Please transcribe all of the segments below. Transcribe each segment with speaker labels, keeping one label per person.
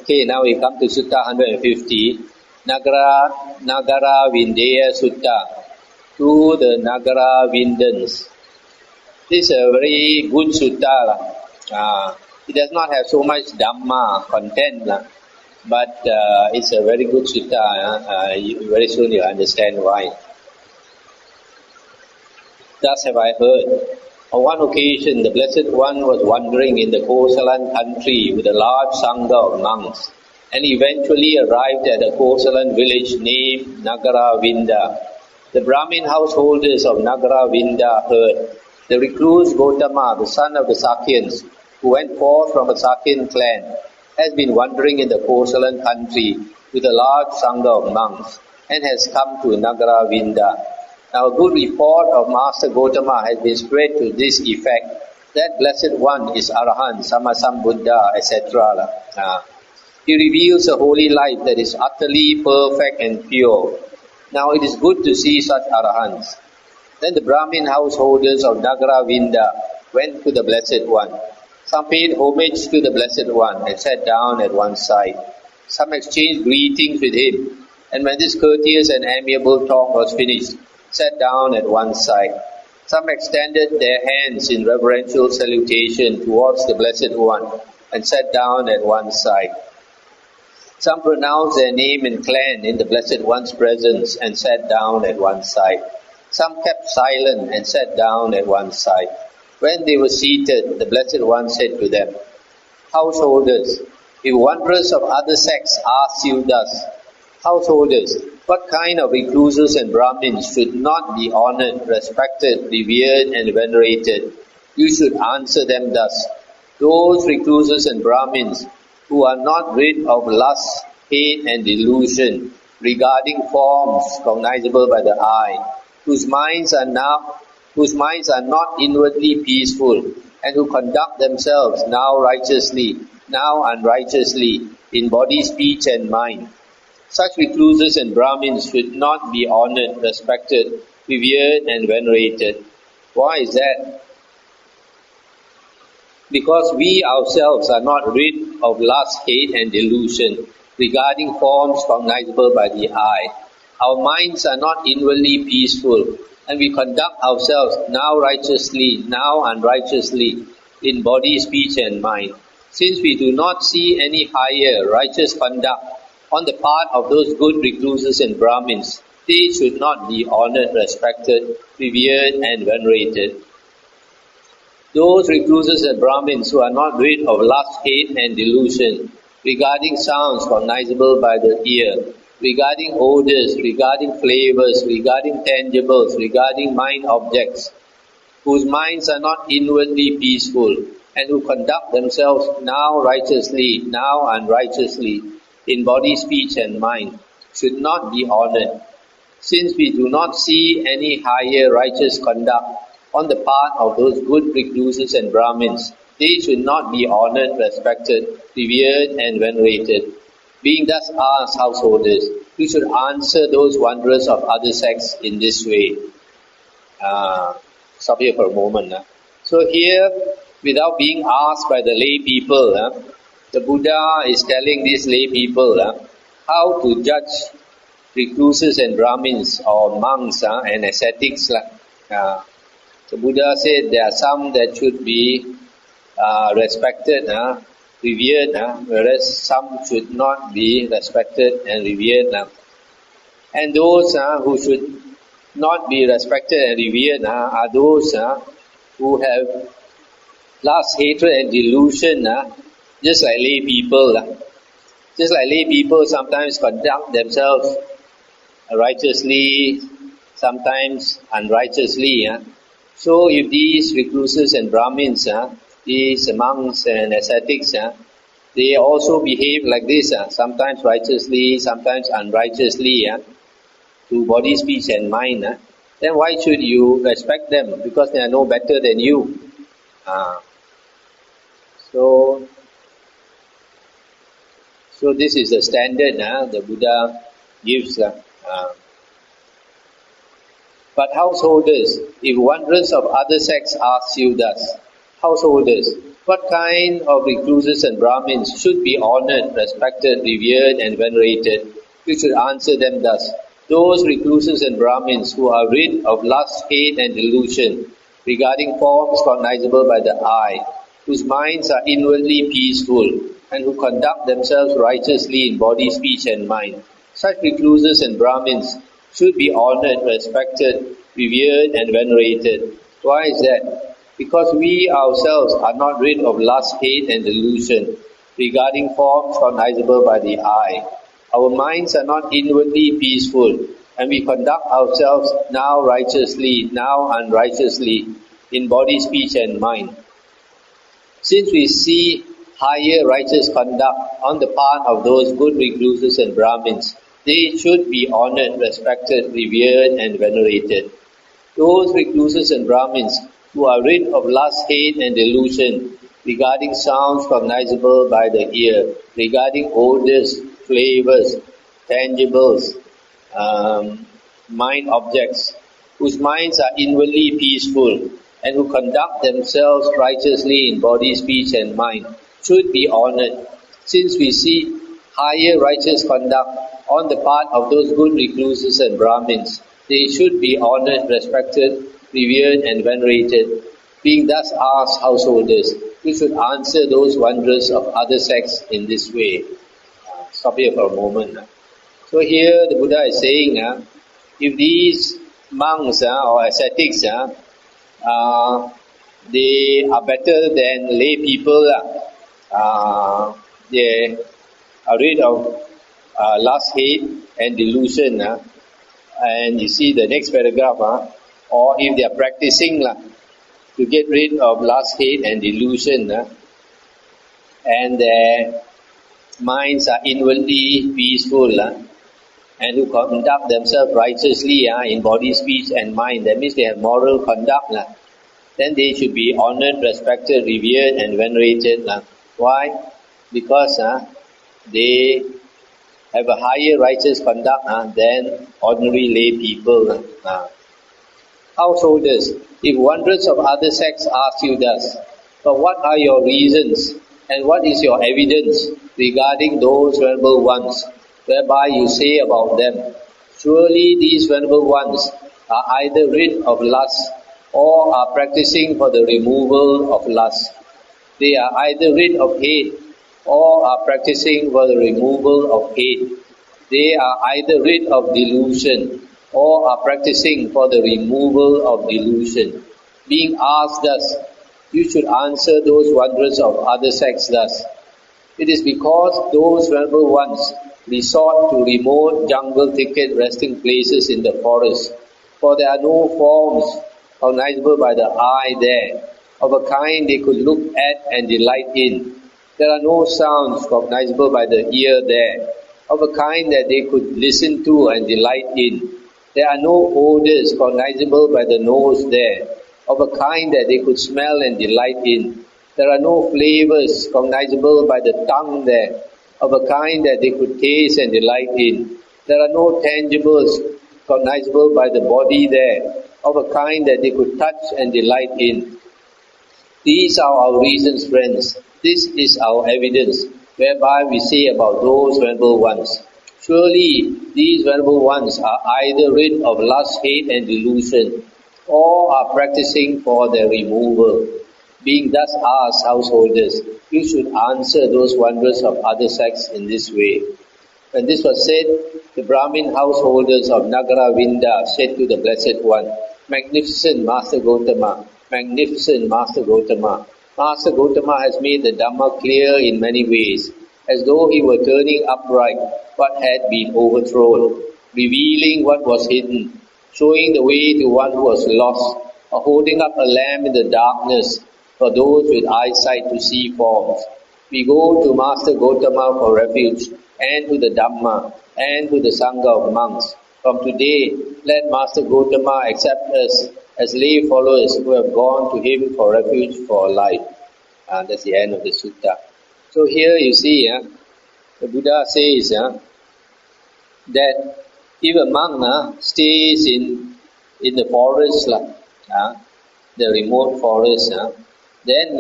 Speaker 1: Okay, now we come to Sutta 150, Nagaravindeyya Sutta, to the Nagaravindans. This is a very good sutta. It does not have so much Dhamma content, but it's a very good sutta. Very soon you understand why. Thus have I heard. On one occasion, the Blessed One was wandering in the Kosalan country with a large sangha of monks, and eventually arrived at a Kosalan village named Nagaravinda. The Brahmin householders of Nagaravinda heard. The recluse Gotama, the son of the Sakyans, who went forth from a Sakyan clan, has been wandering in the Kosalan country with a large sangha of monks, and has come to Nagaravinda. Now a good report of Master Gotama has been spread to this effect, that Blessed One is Arahant, Sammasambuddha, etc. He reveals a holy life that is utterly perfect and pure. Now it is good to see such Arahants. Then the Brahmin householders of Nagaravinda went to the Blessed One. Some paid homage to the Blessed One and sat down at one side. Some exchanged greetings with him, and when this courteous and amiable talk was finished, sat down at one side. Some extended their hands in reverential salutation towards the Blessed One and sat down at one side. Some pronounced their name and clan in the Blessed One's presence and sat down at one side. Some kept silent and sat down at one side. When they were seated, the Blessed One said to them, Householders, if wanderers of other sects ask you thus, Householders, what kind of recluses and Brahmins should not be honored, respected, revered and venerated? You should answer them thus, those recluses and Brahmins who are not rid of lust, hate and delusion regarding forms cognizable by the eye, whose minds are not inwardly peaceful, and who conduct themselves now righteously, now unrighteously, in body, speech and mind. Such recluses and Brahmins should not be honored, respected, revered and venerated. Why is that? Because we ourselves are not rid of lust, hate and delusion regarding forms cognizable by the eye. Our minds are not inwardly peaceful, and we conduct ourselves now righteously, now unrighteously, in body, speech and mind. Since we do not see any higher righteous conduct on the part of those good recluses and Brahmins, they should not be honored, respected, revered and venerated. Those recluses and Brahmins who are not rid of lust, hate and delusion regarding sounds cognizable by the ear, regarding odors, regarding flavors, regarding tangibles, regarding mind objects, whose minds are not inwardly peaceful, and who conduct themselves now righteously, now unrighteously, in body, speech and mind, should not be honored. Since we do not see any higher righteous conduct on the part of those good recluses and Brahmins, they should not be honored, respected, revered and venerated. Being thus asked, householders, we should answer those wanderers of other sects in this way. Stop here for a moment. So here, without being asked by the lay people, the Buddha is telling these lay people how to judge recluses and Brahmins or monks and ascetics. The Buddha said there are some that should be respected, revered, whereas some should not be respected and revered. And those who should not be respected and revered are those who have lust, hatred and delusion, just like lay people. Just like lay people sometimes conduct themselves righteously, sometimes unrighteously. So if these recluses and Brahmins, these monks and ascetics, they also behave like this, sometimes righteously, sometimes unrighteously, to body, speech and mind, then why should you respect them? Because they are no better than you. So this is the standard the Buddha gives. But householders, if wanderers of other sects ask you thus, householders, What kind of recluses and Brahmins should be honored, respected, revered and venerated? You should answer them thus. Those recluses and Brahmins who are rid of lust, hate and delusion regarding forms cognizable by the eye, whose minds are inwardly peaceful and who conduct themselves righteously in body, speech and mind. Such recluses and Brahmins should be honored, respected, revered and venerated. Why is that? Because we ourselves are not rid of lust, hate and delusion regarding forms cognizable by the eye. Our minds are not inwardly peaceful and we conduct ourselves now righteously, now unrighteously in body, speech and mind. Since we see higher righteous conduct on the part of those good recluses and Brahmins, they should be honored, respected, revered and venerated. Those recluses and Brahmins who are rid of lust, hate and delusion regarding sounds cognizable by the ear, regarding odors, flavors, tangibles, mind objects, whose minds are inwardly peaceful and who conduct themselves righteously in body, speech and mind, should be honored. Since we see higher righteous conduct on the part of those good recluses and Brahmins, they should be honored, respected, revered and venerated. Being thus asked householders, you should answer those wanderers of other sects in this way. Stop here for a moment. So here the Buddha is saying, if these monks or ascetics, they are better than lay people, they are rid of lust, hate and delusion. And you see the next paragraph, or if they are practicing to get rid of lust, hate and delusion, and their minds are inwardly peaceful, and who conduct themselves righteously in body, speech and mind, that means they have moral conduct, then they should be honored, respected, revered and venerated. Why? Because they have a higher righteous conduct than ordinary lay people. Householders, if wanderers of other sects ask you thus, but what are your reasons and what is your evidence regarding those venerable ones, whereby you say about them, surely these venerable ones are either rid of lust or are practicing for the removal of lust. They are either rid of hate or are practicing for the removal of hate. They are either rid of delusion or are practicing for the removal of delusion. Being asked thus, you should answer those wanderers of other sects thus. It is because those venerable ones resort to remote jungle thicket resting places in the forest, for there are no forms cognizable by the eye there, of a kind they could look at and delight in. There are no sounds cognizable by the ear there, of a kind that they could listen to and delight in. There are no odors cognizable by the nose there, of a kind that they could smell and delight in. There are no flavors cognizable by the tongue there, of a kind that they could taste and delight in. There are no tangibles cognizable by the body there, of a kind that they could touch and delight in. These are our reasons, friends. This is our evidence, whereby we say about those venerable ones. Surely these venerable ones are either rid of lust, hate and delusion, or are practicing for their removal. Being thus asked householders, you should answer those wanderers of other sects in this way. When this was said, the Brahmin householders of Nagaravindeyya said to the Blessed One, Magnificent Master Gotama, Magnificent Master Gotama. Master Gotama has made the Dhamma clear in many ways, as though he were turning upright what had been overthrown, revealing what was hidden, showing the way to one who was lost, or holding up a lamp in the darkness for those with eyesight to see forms. We go to Master Gotama for refuge, and to the Dhamma, and to the Sangha of monks. From today, let Master Gotama accept us as lay followers who have gone to him for refuge for life. That's the end of the sutta. So here you see, the Buddha says that if a monk stays in the forest, the remote forest, then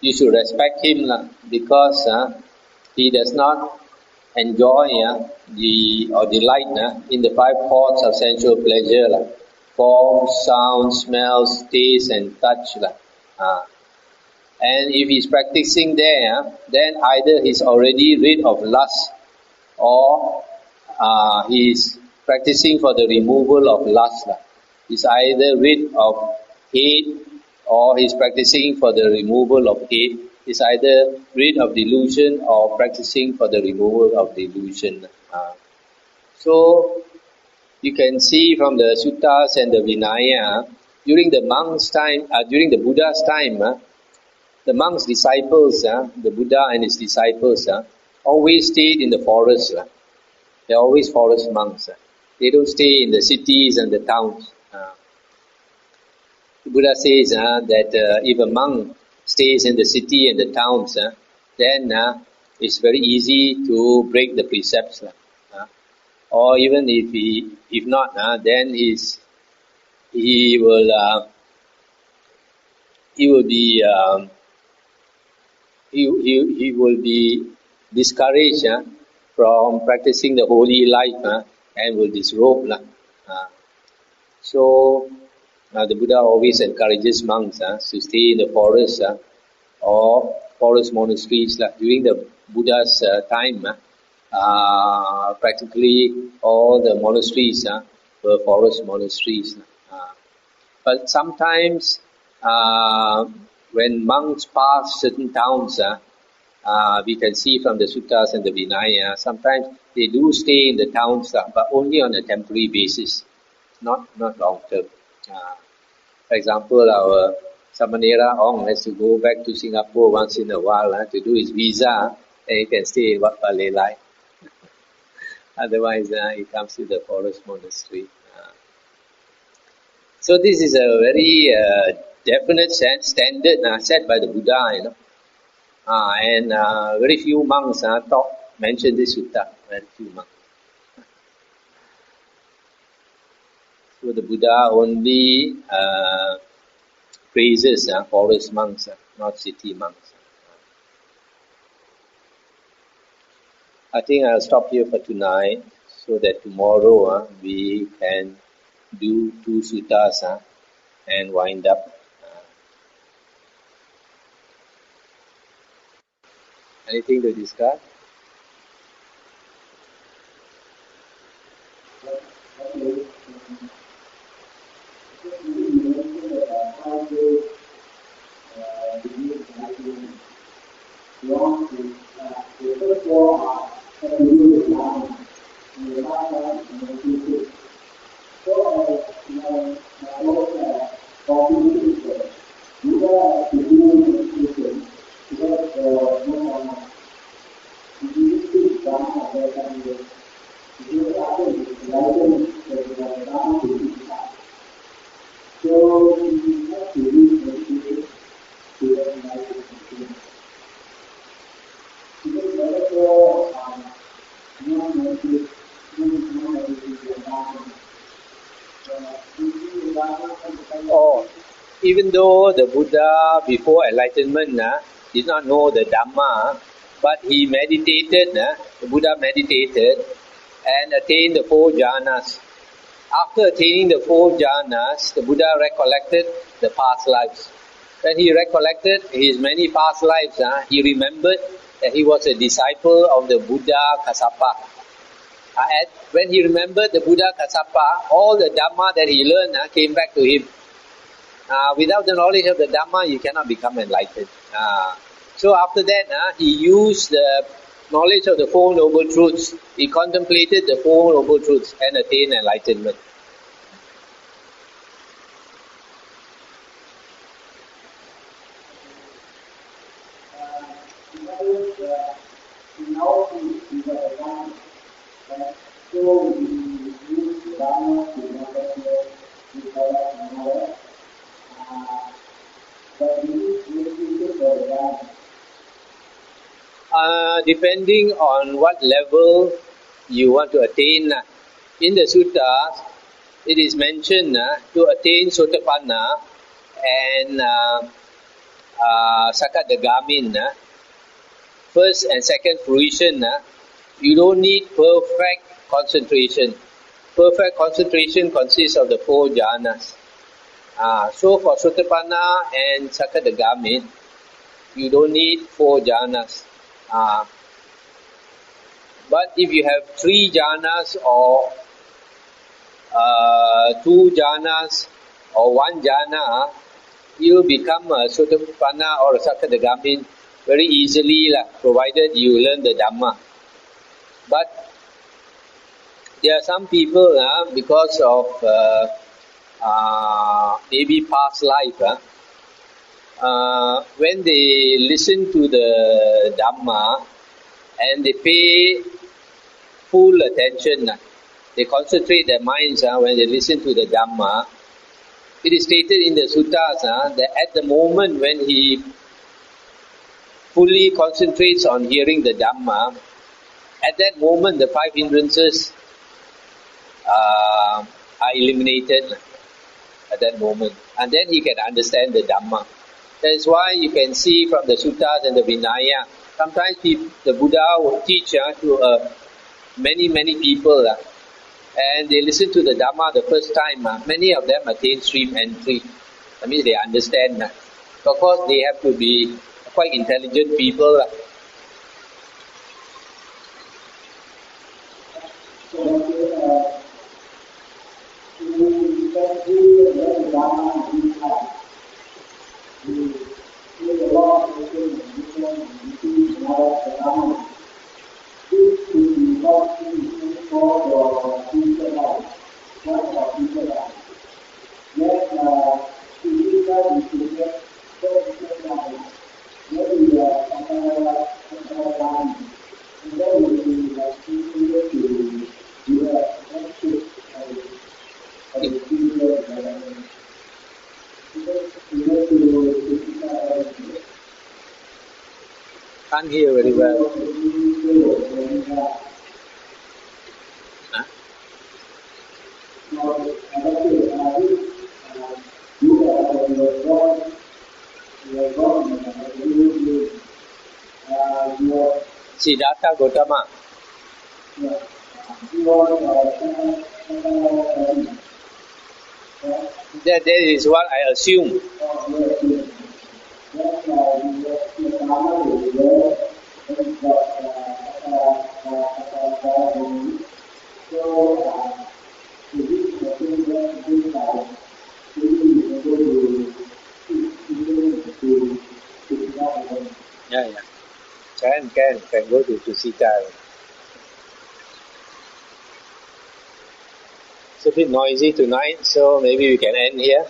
Speaker 1: you should respect him because he does not enjoy or delight in the five thoughts of sensual pleasure, form, sound, smells, taste and touch. And if he's practicing there, then either he's already rid of lust or he's practicing for the removal of lust. He's either rid of hate or he's practicing for the removal of hate. He's either rid of delusion or practicing for the removal of delusion. So you can see from the suttas and the Vinaya, during the monks' time, during the Buddha's time, the monks' disciples, the Buddha and his disciples, always stayed in the forest. They're always forest monks. They don't stay in the cities and the towns. The Buddha says that if a monk stays in the city and the towns, then it's very easy to break the precepts. Or even if not, then he will be discouraged from practicing the holy life and will disrobe. So the Buddha always encourages monks to stay in the forest or forest monasteries. During the Buddha's time, practically all the monasteries were forest monasteries. But sometimes when monks pass certain towns, we can see from the suttas and the Vinaya, sometimes they do stay in the towns, but only on a temporary basis, not long term. For example, our Samanera Ong has to go back to Singapore once in a while to do his visa, and he can stay in Wat Palelai. Otherwise, he comes to the forest monastery. So this is a very definite standard set by the Buddha, and very few monks mention this sutta. Very few monks. So the Buddha only praises forest monks, not city monks. I think I'll stop here for tonight, so that tomorrow we can do 2 suttas and wind up. Anything to discuss? Even though the Buddha before enlightenment did not know the Dhamma, but he meditated, the Buddha meditated and attained the 4 jhanas. After attaining the 4 jhanas, the Buddha recollected the past lives. When he recollected his many past lives, he remembered that he was a disciple of the Buddha Kassapa. And when he remembered the Buddha Kassapa, all the Dhamma that he learned came back to him. Without the knowledge of the Dhamma, you cannot become enlightened. So after that, he used the knowledge of the 4 Noble Truths. He contemplated the 4 Noble Truths and attained enlightenment. Depending on what level you want to attain. In the suttas, it is mentioned to attain Sotapanna and Sakadagamin, first and second fruition, you don't need perfect concentration. Perfect concentration consists of the 4 jhanas. So for Sotapanna and Sakadagamin, you don't need 4 jhanas. But if you have 3 jhanas or 2 jhanas or 1 jhana, you become a Sotapanna or a Sakadagamin very easily, provided you learn the Dhamma. But there are some people, because of maybe past life, when they listen to the Dhamma and they pay full attention, they concentrate their minds when they listen to the Dhamma. It is stated in the suttas that at the moment when he fully concentrates on hearing the Dhamma, at that moment the 5 hindrances are eliminated at that moment, and then he can understand the Dhamma. That is why you can see from the suttas and the Vinaya, sometimes the Buddha will teach to many people, and they listen to the Dhamma the first time. Many of them attain stream entry. That means they understand. Of course, they have to be quite intelligent people. Can't hear very well. Huh? Siddhartha Gautama. That is what I assume. Yeah. Can go to Sita. It's a bit noisy tonight, so maybe we can end here.